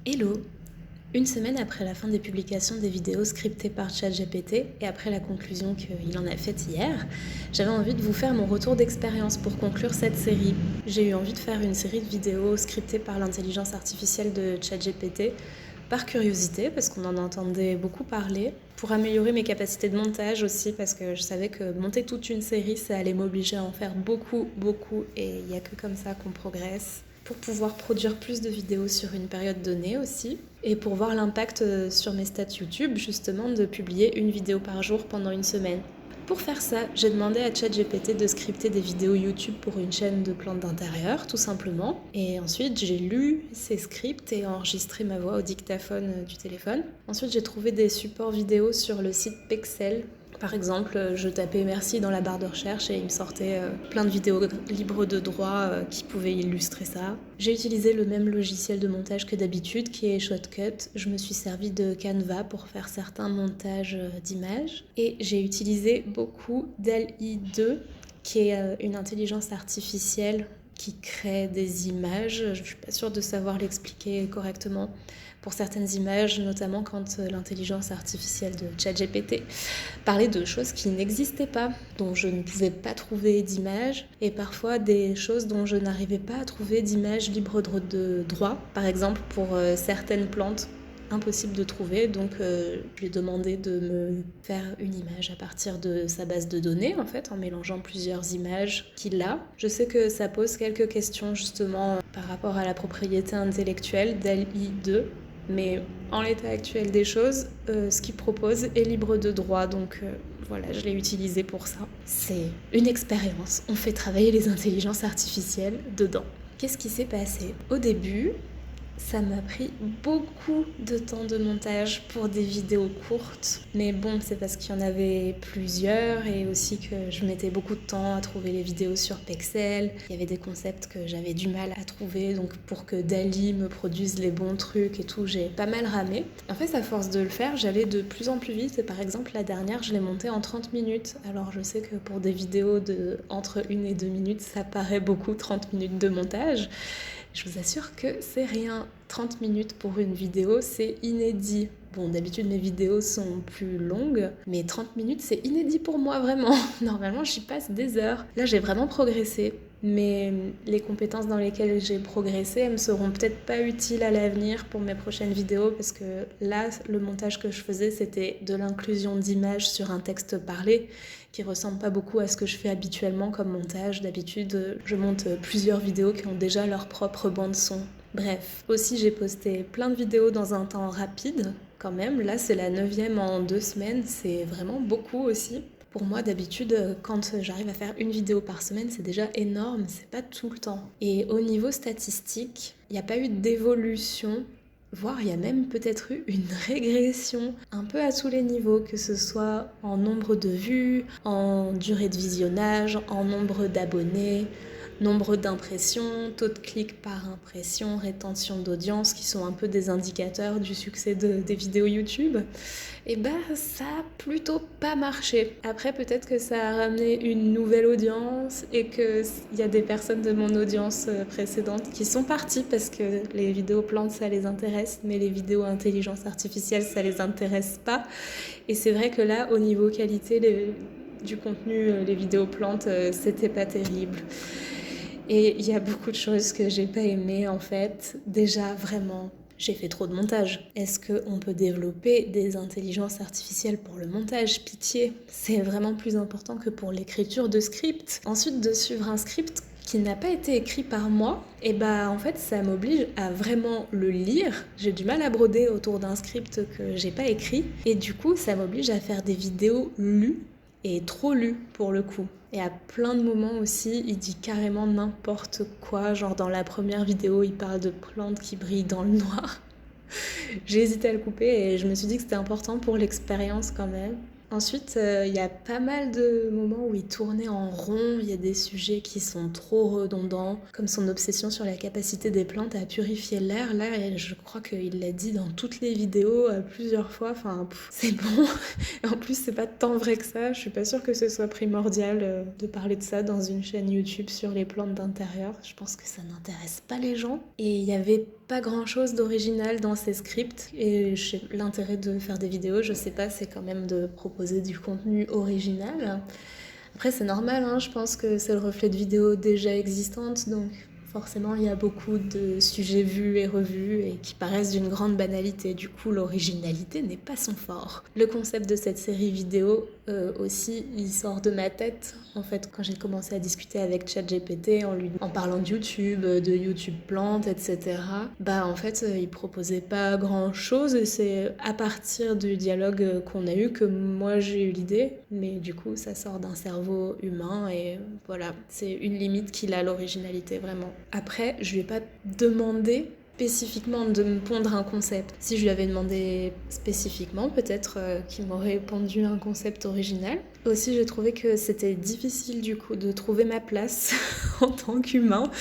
Hello! Une semaine après la fin des publications des vidéos scriptées par ChatGPT et après la conclusion qu'il en a faite hier, j'avais envie de vous faire mon retour d'expérience pour conclure cette série. J'ai eu envie de faire une série de vidéos scriptées par l'intelligence artificielle de ChatGPT par curiosité, parce qu'on en entendait beaucoup parler, pour améliorer mes capacités de montage aussi, parce que je savais que monter toute une série, ça allait m'obliger à en faire beaucoup, et il n'y a que comme ça qu'on progresse, pour pouvoir produire plus de vidéos sur une période donnée aussi, et pour voir l'impact sur mes stats YouTube, justement, de publier une vidéo par jour pendant une semaine. Pour faire ça, j'ai demandé à ChatGPT de scripter des vidéos YouTube pour une chaîne de plantes d'intérieur, tout simplement. Et ensuite, j'ai lu ces scripts et enregistré ma voix au dictaphone du téléphone. Ensuite, j'ai trouvé des supports vidéo sur le site Pexel. Par exemple, je tapais merci dans la barre de recherche et il me sortait plein de vidéos libres de droit qui pouvaient illustrer ça. J'ai utilisé le même logiciel de montage que d'habitude qui est Shotcut. Je me suis servi de Canva pour faire certains montages d'images. Et j'ai utilisé beaucoup DALL-E 2 qui est une intelligence artificielle qui crée des images. Je ne suis pas sûre de savoir l'expliquer correctement pour certaines images, notamment quand l'intelligence artificielle de ChatGPT parlait de choses qui n'existaient pas, dont je ne pouvais pas trouver d'images, et parfois des choses dont je n'arrivais pas à trouver d'images libres de droit. Par exemple, pour certaines plantes, impossible de trouver, donc je lui ai demandé de me faire une image à partir de sa base de données, en fait, en mélangeant plusieurs images qu'il a. Je sais que ça pose quelques questions, justement, par rapport à la propriété intellectuelle DALL-E 2, mais en l'état actuel des choses, ce qu'il propose est libre de droit, donc voilà, je l'ai utilisé pour ça. C'est une expérience, on fait travailler les intelligences artificielles dedans. Qu'est-ce qui s'est passé ? Au début, ça m'a pris beaucoup de temps de montage pour des vidéos courtes. Mais bon, c'est parce qu'il y en avait plusieurs et aussi que je mettais beaucoup de temps à trouver les vidéos sur Pexel. Il y avait des concepts que j'avais du mal à trouver, donc pour que DALL-E me produise les bons trucs et tout, j'ai pas mal ramé. En fait, à force de le faire, j'allais de plus en plus vite. Et par exemple, la dernière, je l'ai montée en 30 minutes. Alors je sais que pour des vidéos de entre 1 et 2 minutes, ça paraît beaucoup, 30 minutes de montage. Je vous assure que c'est rien. 30 minutes pour une vidéo, c'est inédit. Bon, d'habitude, mes vidéos sont plus longues, mais 30 minutes, c'est inédit pour moi, vraiment. Normalement, j'y passe des heures. Là, j'ai vraiment progressé, mais les compétences dans lesquelles j'ai progressé, elles me seront peut-être pas utiles à l'avenir pour mes prochaines vidéos, parce que là, le montage que je faisais, c'était de l'inclusion d'images sur un texte parlé, qui ressemble pas beaucoup à ce que je fais habituellement comme montage. D'habitude, je monte plusieurs vidéos qui ont déjà leur propre bande son. Bref, aussi j'ai posté plein de vidéos dans un temps rapide quand même. Là, c'est la 9e en 2 semaines, c'est vraiment beaucoup aussi. Pour moi, d'habitude, quand j'arrive à faire une vidéo par semaine, c'est déjà énorme, c'est pas tout le temps. Et au niveau statistique, il n'y a pas eu d'évolution, voire il y a même peut-être eu une régression un peu à tous les niveaux, que ce soit en nombre de vues, en durée de visionnage, en nombre d'abonnés, nombre d'impressions, taux de clics par impression, rétention d'audience, qui sont un peu des indicateurs du succès des vidéos YouTube. Et bah ça a plutôt pas marché. Après, peut-être que ça a ramené une nouvelle audience et qu'il y a des personnes de mon audience précédente qui sont parties parce que les vidéos plantes ça les intéresse, mais les vidéos intelligence artificielle ça les intéresse pas. Et c'est vrai que là, au niveau qualité du contenu, les vidéos plantes, c'était pas terrible. Et il y a beaucoup de choses que j'ai pas aimées en fait. Déjà, vraiment, j'ai fait trop de montage. Est-ce qu'on peut développer des intelligences artificielles pour le montage ? Pitié, c'est vraiment plus important que pour l'écriture de script. Ensuite, de suivre un script qui n'a pas été écrit par moi, et bah en fait ça m'oblige à vraiment le lire. J'ai du mal à broder autour d'un script que j'ai pas écrit, et du coup ça m'oblige à faire des vidéos lues, et trop lues pour le coup. Et à plein de moments aussi, il dit carrément n'importe quoi. Genre dans la première vidéo, il parle de plantes qui brillent dans le noir. J'ai hésité à le couper et je me suis dit que c'était important pour l'expérience quand même. Ensuite, il y a pas mal de moments où il tournait en rond, il y a des sujets qui sont trop redondants, comme son obsession sur la capacité des plantes à purifier l'air. Là, je crois qu'il l'a dit dans toutes les vidéos plusieurs fois, enfin, c'est bon. En plus, c'est pas tant vrai que ça, je suis pas sûre que ce soit primordial de parler de ça dans une chaîne YouTube sur les plantes d'intérieur. Je pense que ça n'intéresse pas les gens. Et il y avait pas grand-chose d'original dans ces scripts et l'intérêt de faire des vidéos, je sais pas, c'est quand même de proposer du contenu original. Après, c'est normal, hein, je pense que c'est le reflet de vidéos déjà existantes, donc forcément, il y a beaucoup de sujets vus et revus et qui paraissent d'une grande banalité. Du coup, l'originalité n'est pas son fort. Le concept de cette série vidéo aussi, il sort de ma tête. En fait, quand j'ai commencé à discuter avec ChatGPT en parlant de YouTube plantes, etc., en fait, il proposait pas grand-chose et c'est à partir du dialogue qu'on a eu que moi j'ai eu l'idée. Mais du coup, ça sort d'un cerveau humain et voilà, c'est une limite qu'il a, l'originalité, vraiment. Après, je lui ai pas demandé spécifiquement de me pondre un concept. Si je lui avais demandé spécifiquement, peut-être qu'il m'aurait pondu un concept original. Aussi, j'ai trouvé que c'était difficile du coup de trouver ma place en tant qu'humain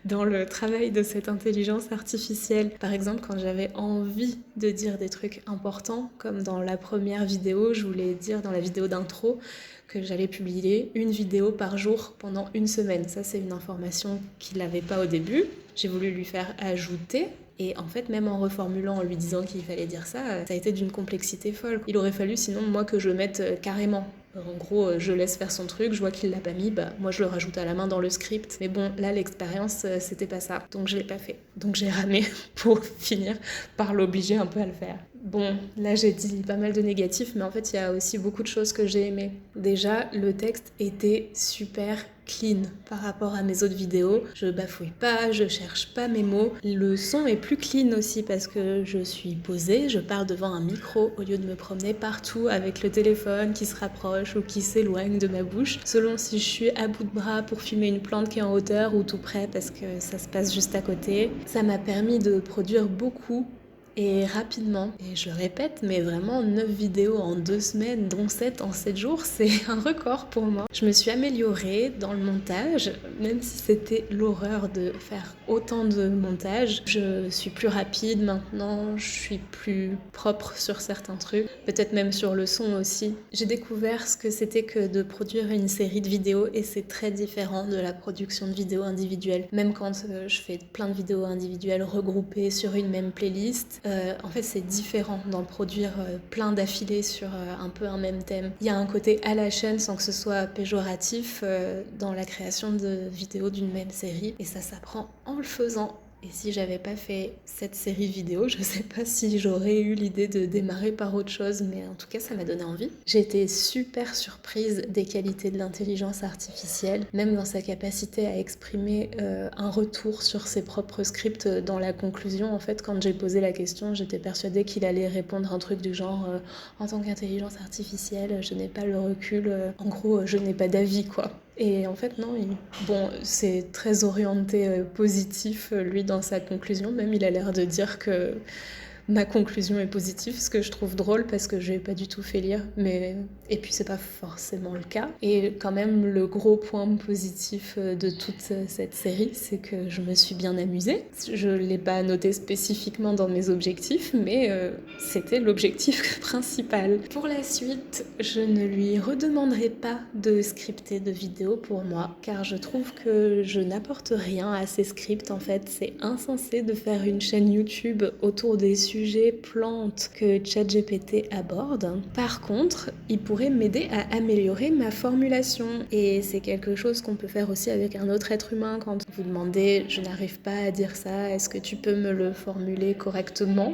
dans le travail de cette intelligence artificielle. Par exemple, quand j'avais envie de dire des trucs importants, comme dans la première vidéo, je voulais dire dans la vidéo d'intro que j'allais publier une vidéo par jour pendant une semaine. Ça, c'est une information qu'il n'avait pas au début. J'ai voulu lui faire ajouter. Et en fait, même en reformulant, en lui disant qu'il fallait dire ça a été d'une complexité folle. Il aurait fallu sinon, moi, que je mette carrément. En gros, je laisse faire son truc, je vois qu'il l'a pas mis, moi je le rajoute à la main dans le script. Mais bon, là, l'expérience, c'était pas ça. Donc je l'ai pas fait. Donc j'ai ramé pour finir par l'obliger un peu à le faire. Bon, là j'ai dit pas mal de négatifs, mais en fait il y a aussi beaucoup de choses que j'ai aimées. Déjà, le texte était super clean par rapport à mes autres vidéos. Je bafouille pas, je cherche pas mes mots. Le son est plus clean aussi parce que je suis posée, je parle devant un micro au lieu de me promener partout avec le téléphone qui se rapproche ou qui s'éloigne de ma bouche, selon si je suis à bout de bras pour filmer une plante qui est en hauteur ou tout près parce que ça se passe juste à côté. Ça m'a permis de produire beaucoup et rapidement. Et je répète, mais vraiment 9 vidéos en 2 semaines, dont 7 en 7 jours, c'est un record pour moi. Je me suis améliorée dans le montage, même si c'était l'horreur de faire autant de montage. Je suis plus rapide maintenant, je suis plus propre sur certains trucs, peut-être même sur le son aussi. J'ai découvert ce que c'était que de produire une série de vidéos et c'est très différent de la production de vidéos individuelles. Même quand je fais plein de vidéos individuelles regroupées sur une même playlist, en fait c'est différent d'en produire plein d'affilés sur un peu un même thème. Il y a un côté à la chaîne sans que ce soit péjoratif dans la création de vidéos d'une même série et ça s'apprend en le faisant. Et si j'avais pas fait cette série vidéo, je sais pas si j'aurais eu l'idée de démarrer par autre chose, mais en tout cas ça m'a donné envie. J'ai été super surprise des qualités de l'intelligence artificielle, même dans sa capacité à exprimer un retour sur ses propres scripts dans la conclusion. En fait, quand j'ai posé la question, j'étais persuadée qu'il allait répondre un truc du genre en tant qu'intelligence artificielle, je n'ai pas le recul, en gros, je n'ai pas d'avis, quoi. Et en fait, non, c'est très orienté positif, lui, dans sa conclusion. Même, il a l'air de dire que ma conclusion est positive, ce que je trouve drôle parce que je n'ai pas du tout fait lire. Et puis, c'est pas forcément le cas. Et quand même, le gros point positif de toute cette série, c'est que je me suis bien amusée. Je ne l'ai pas noté spécifiquement dans mes objectifs, mais c'était l'objectif principal. Pour la suite, je ne lui redemanderai pas de scripter de vidéos pour moi, car je trouve que je n'apporte rien à ces scripts. En fait, c'est insensé de faire une chaîne YouTube autour des sujets plantes que ChatGPT aborde. Par contre, il pourrait m'aider à améliorer ma formulation. Et c'est quelque chose qu'on peut faire aussi avec un autre être humain. Quand vous demandez « je n'arrive pas à dire ça, est-ce que tu peux me le formuler correctement ?»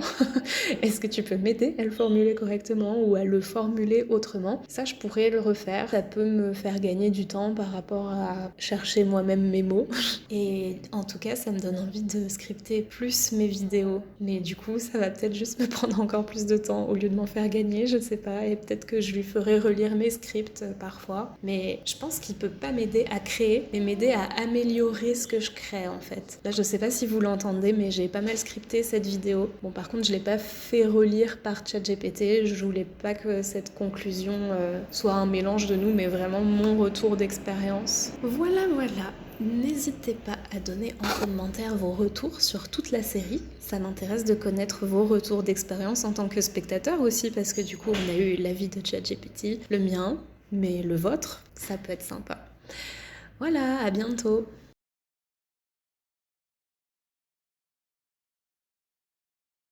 Est-ce que tu peux m'aider à le formuler correctement ou à le formuler autrement? Ça, je pourrais le refaire. Ça peut me faire gagner du temps par rapport à chercher moi-même mes mots. Et en tout cas, ça me donne envie de scripter plus mes vidéos. Mais du coup, ça va peut-être juste me prendre encore plus de temps au lieu de m'en faire gagner, je sais pas. Et peut-être que je lui ferai relire mes scripts parfois. Mais je pense qu'il peut pas m'aider à créer, mais m'aider à améliorer ce que je crée en fait. Là, je sais pas si vous l'entendez, mais j'ai pas mal scripté cette vidéo. Bon, par contre, je l'ai pas fait relire par ChatGPT. Je voulais pas que cette conclusion soit un mélange de nous, mais vraiment mon retour d'expérience. Voilà. N'hésitez pas à donner en commentaire vos retours sur toute la série. Ça m'intéresse de connaître vos retours d'expérience en tant que spectateur aussi, parce que du coup, on a eu l'avis de ChatGPT, le mien, mais le vôtre, ça peut être sympa. Voilà, à bientôt.